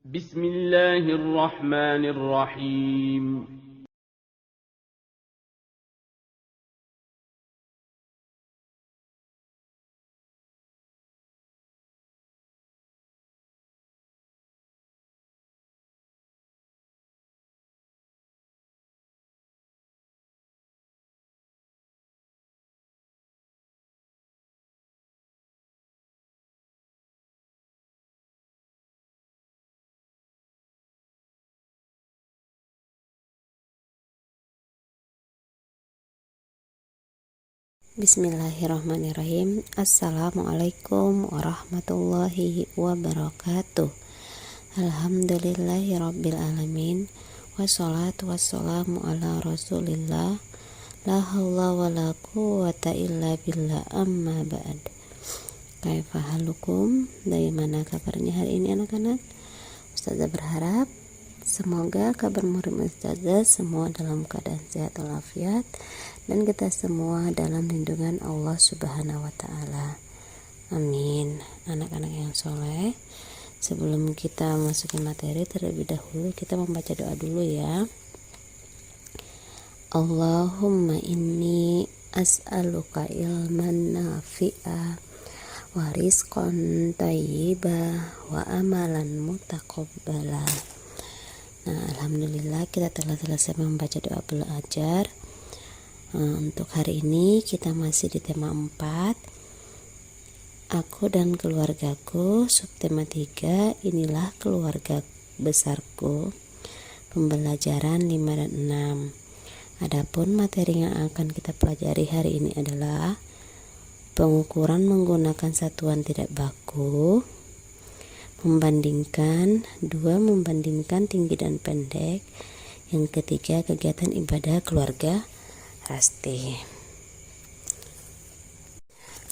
بسم الله الرحمن الرحيم. Bismillahirrahmanirrahim. Assalamualaikum warahmatullahi wabarakatuh. Alhamdulillahirabbil alamin. Wassalatu wassalamu ala Rasulillah. La haula wala quwwata illa billah, amma ba'd. Kaifa halukum? Bagaimana kabarnya hari ini anak-anak? Ustazah berharap semoga kabar murid Ustazah semua dalam keadaan sehat walafiat, dan kita semua dalam lindungan Allah Subhanahu wa Ta'ala. Amin. Anak-anak yang soleh, sebelum kita masukin materi, terlebih dahulu kita membaca doa dulu ya. Allahumma inni as'aluka ilman nafi'a wa rizqan thayyibah wa amalan mutaqabbala. Nah, alhamdulillah kita telah selesai membaca doa belajar. Untuk hari ini kita masih di tema 4, aku dan keluargaku. Subtema 3, inilah keluarga besarku. Pembelajaran 5 dan 6. Adapun materi yang akan kita pelajari hari ini adalah pengukuran menggunakan satuan tidak baku, membandingkan tinggi dan pendek. Yang ketiga, kegiatan ibadah keluarga Rasti.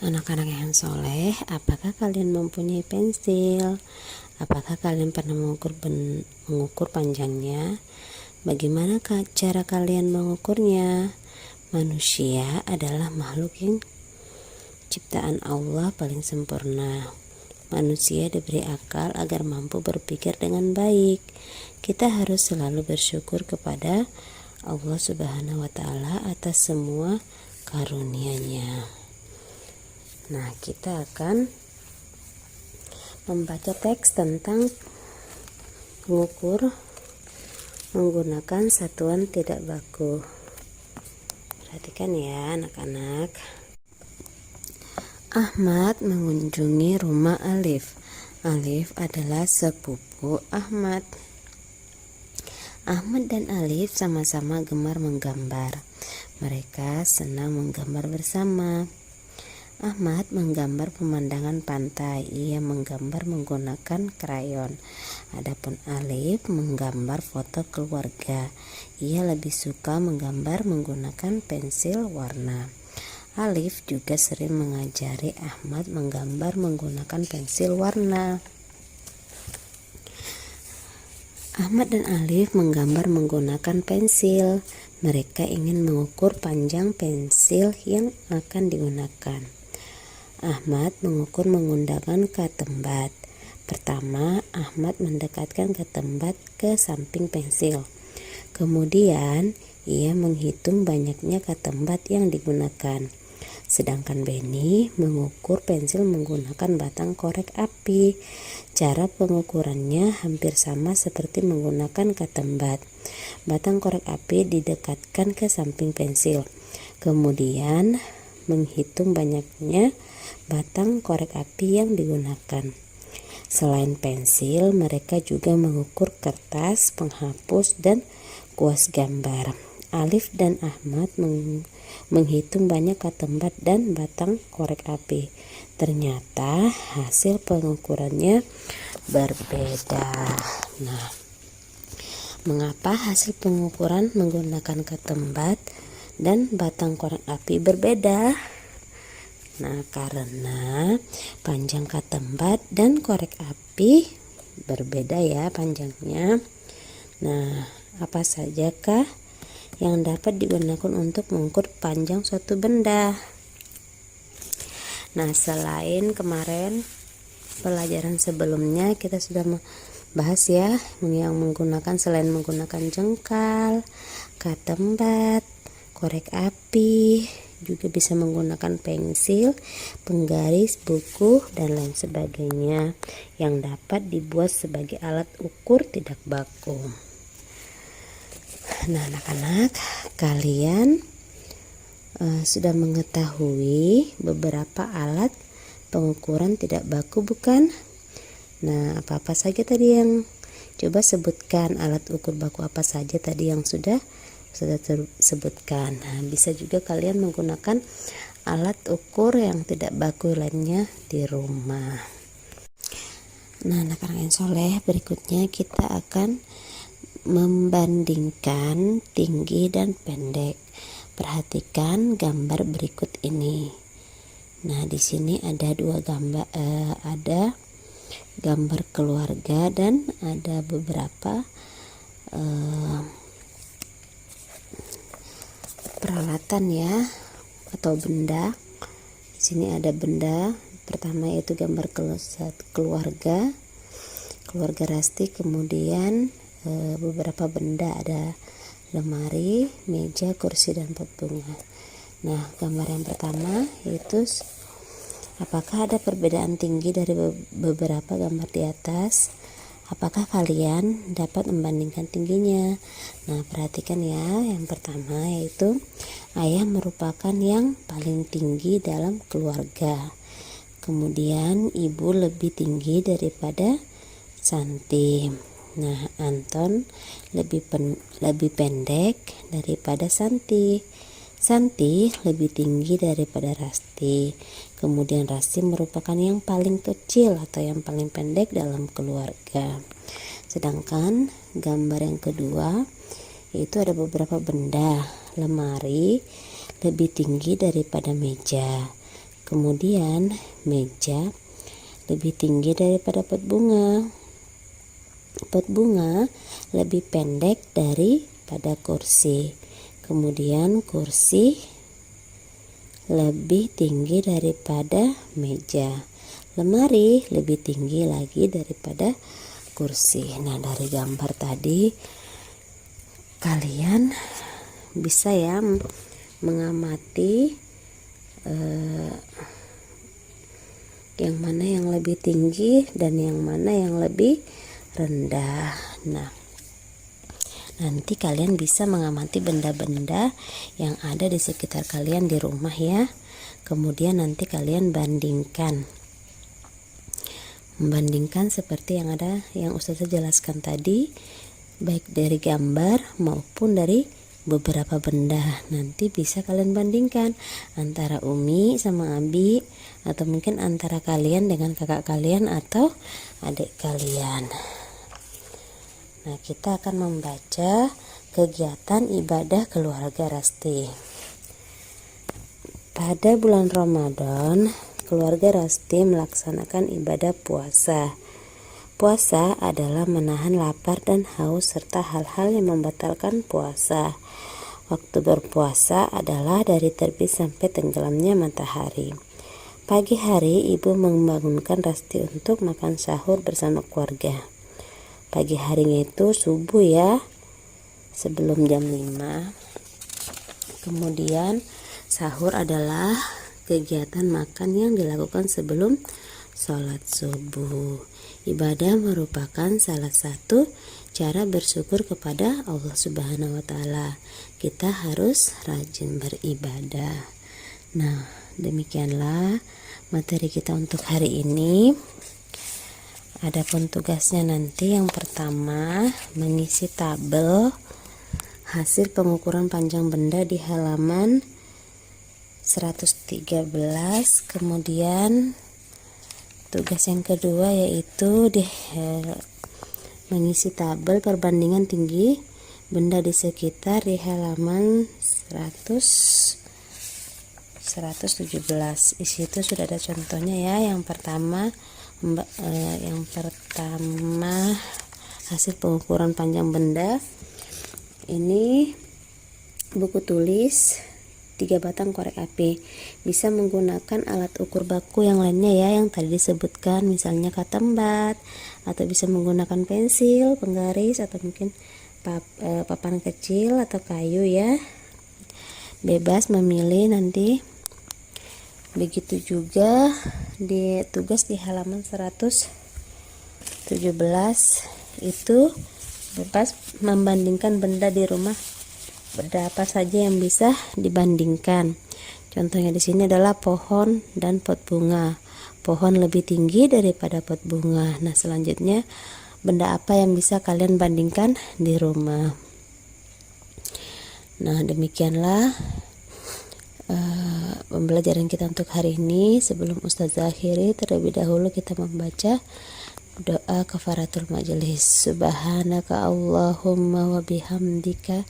Anak-anak yang soleh, apakah kalian mempunyai pensil? Apakah kalian pernah mengukur panjangnya? Bagaimana cara kalian mengukurnya? Manusia adalah makhluk yang ciptaan Allah paling sempurna. Manusia diberi akal agar mampu berpikir dengan baik. Kita harus selalu bersyukur kepada Allah Subhanahu wa Ta'ala atas semua karunia-Nya. Nah, kita akan membaca teks tentang mengukur menggunakan satuan tidak baku. Perhatikan ya anak-anak. Ahmad mengunjungi rumah Alif. Alif adalah sepupu Ahmad. Ahmad dan Alif sama-sama gemar menggambar. Mereka senang menggambar bersama. Ahmad menggambar pemandangan pantai. Ia menggambar menggunakan krayon. Adapun Alif menggambar foto keluarga. Ia lebih suka menggambar menggunakan pensil warna. Alif juga sering mengajari Ahmad menggambar menggunakan pensil warna. Ahmad dan Alif menggambar menggunakan pensil. Mereka ingin mengukur panjang pensil yang akan digunakan. Ahmad mengukur menggunakan ketembat. Pertama, Ahmad mendekatkan ketembat ke samping pensil. Kemudian, ia menghitung banyaknya ketembat yang digunakan. Sedangkan Benny mengukur pensil menggunakan batang korek api. Cara pengukurannya hampir sama seperti menggunakan ketembat. Batang korek api didekatkan ke samping pensil. Kemudian menghitung banyaknya batang korek api yang digunakan. Selain pensil, mereka juga mengukur kertas, penghapus, dan kuas gambar. Alif dan Ahmad menghitung banyak ketembat dan batang korek api. Ternyata hasil pengukurannya berbeda. Nah, mengapa hasil pengukuran menggunakan ketembat dan batang korek api berbeda? Nah, karena panjang ketembat dan korek api berbeda ya panjangnya. Nah, apa sajakah yang dapat digunakan untuk mengukur panjang suatu benda? Nah, selain kemarin pelajaran sebelumnya kita sudah bahas ya, yang menggunakan selain menggunakan jengkal, katembat, korek api, juga bisa menggunakan pensil, penggaris, buku, dan lain sebagainya yang dapat dibuat sebagai alat ukur tidak baku. Nah, anak-anak, kalian sudah mengetahui beberapa alat pengukuran tidak baku, bukan? Nah, apa-apa saja tadi yang coba sebutkan alat ukur baku apa saja tadi yang sudah tersebutkan. Nah, bisa juga kalian menggunakan alat ukur yang tidak baku lainnya di rumah. Nah, anak-anak yang soleh, berikutnya kita akan membandingkan tinggi dan pendek. Perhatikan gambar berikut ini. Nah, di sini ada dua gambar, ada gambar keluarga dan ada beberapa peralatan ya, atau benda. Di sini ada benda pertama yaitu gambar keluarga Rasti, kemudian beberapa benda, ada lemari, meja, kursi, dan pot bunga. Nah, gambar yang pertama yaitu apakah ada perbedaan tinggi dari beberapa gambar di atas? Apakah kalian dapat membandingkan tingginya? Nah, perhatikan ya, yang pertama yaitu ayah merupakan yang paling tinggi dalam keluarga. Kemudian ibu lebih tinggi daripada Santi. Nah, Anton lebih pendek daripada Santi. Santi lebih tinggi daripada Rasti. Kemudian Rasti merupakan yang paling kecil atau yang paling pendek dalam keluarga. Sedangkan gambar yang kedua itu ada beberapa benda. Lemari lebih tinggi daripada meja. Kemudian meja lebih tinggi daripada pot bunga. Pot bunga lebih pendek daripada kursi. Kemudian kursi lebih tinggi daripada meja. Lemari lebih tinggi lagi daripada kursi. Nah, dari gambar tadi kalian bisa ya mengamati yang mana yang lebih tinggi dan yang mana yang lebih rendah. Nah, nanti kalian bisa mengamati benda-benda yang ada di sekitar kalian di rumah ya. Kemudian nanti kalian membandingkan seperti yang ada yang Ustazah jelaskan tadi, baik dari gambar maupun dari beberapa benda. Nanti bisa kalian bandingkan antara Umi sama Abi, atau mungkin antara kalian dengan kakak kalian atau adik kalian. Nah, kita akan membaca kegiatan ibadah keluarga Rasti. Pada bulan Ramadan, keluarga Rasti melaksanakan ibadah puasa. Puasa adalah menahan lapar dan haus serta hal-hal yang membatalkan puasa. Waktu berpuasa adalah dari terbit sampai tenggelamnya matahari. Pagi hari ibu membangunkan Rasti untuk makan sahur bersama keluarga. Pagi harinya itu subuh ya, sebelum jam 5. Kemudian sahur adalah kegiatan makan yang dilakukan sebelum sholat subuh. Ibadah merupakan salah satu cara bersyukur kepada Allah Subhanahu wa Ta'ala. Kita harus rajin beribadah. Nah, demikianlah materi kita untuk hari ini. Adapun tugasnya nanti yang pertama mengisi tabel hasil pengukuran panjang benda di halaman 113. Kemudian tugas yang kedua yaitu mengisi tabel perbandingan tinggi benda di sekitar di halaman 117. Di situ sudah ada contohnya ya. Yang pertama hasil pengukuran panjang benda. Ini buku tulis 3 batang korek api. Bisa menggunakan alat ukur baku yang lainnya ya, yang tadi disebutkan, misalnya katambat, atau bisa menggunakan pensil, penggaris, atau mungkin papan kecil atau kayu ya. Bebas memilih nanti. Begitu juga di tugas di halaman 117 itu bebas membandingkan benda di rumah. Benda apa saja yang bisa dibandingkan. Contohnya di sini adalah pohon dan pot bunga. Pohon lebih tinggi daripada pot bunga. Nah, selanjutnya benda apa yang bisa kalian bandingkan di rumah. Nah, demikianlah pembelajaran kita untuk hari ini. Sebelum Ustazah akhiri, terlebih dahulu kita membaca doa kafaratul majelis. Subhanaka Allahumma wa bihamdika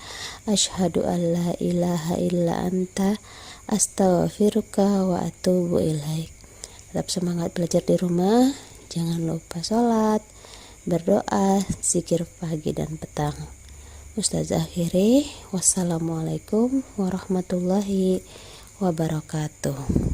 asyhadu an la ilaha illa anta astaghfiruka wa atubu ilaik. Tetap semangat belajar di rumah, jangan lupa sholat, berdoa, zikir pagi dan petang. Ustazah akhiri, wassalamualaikum warahmatullahi wabarakatuh.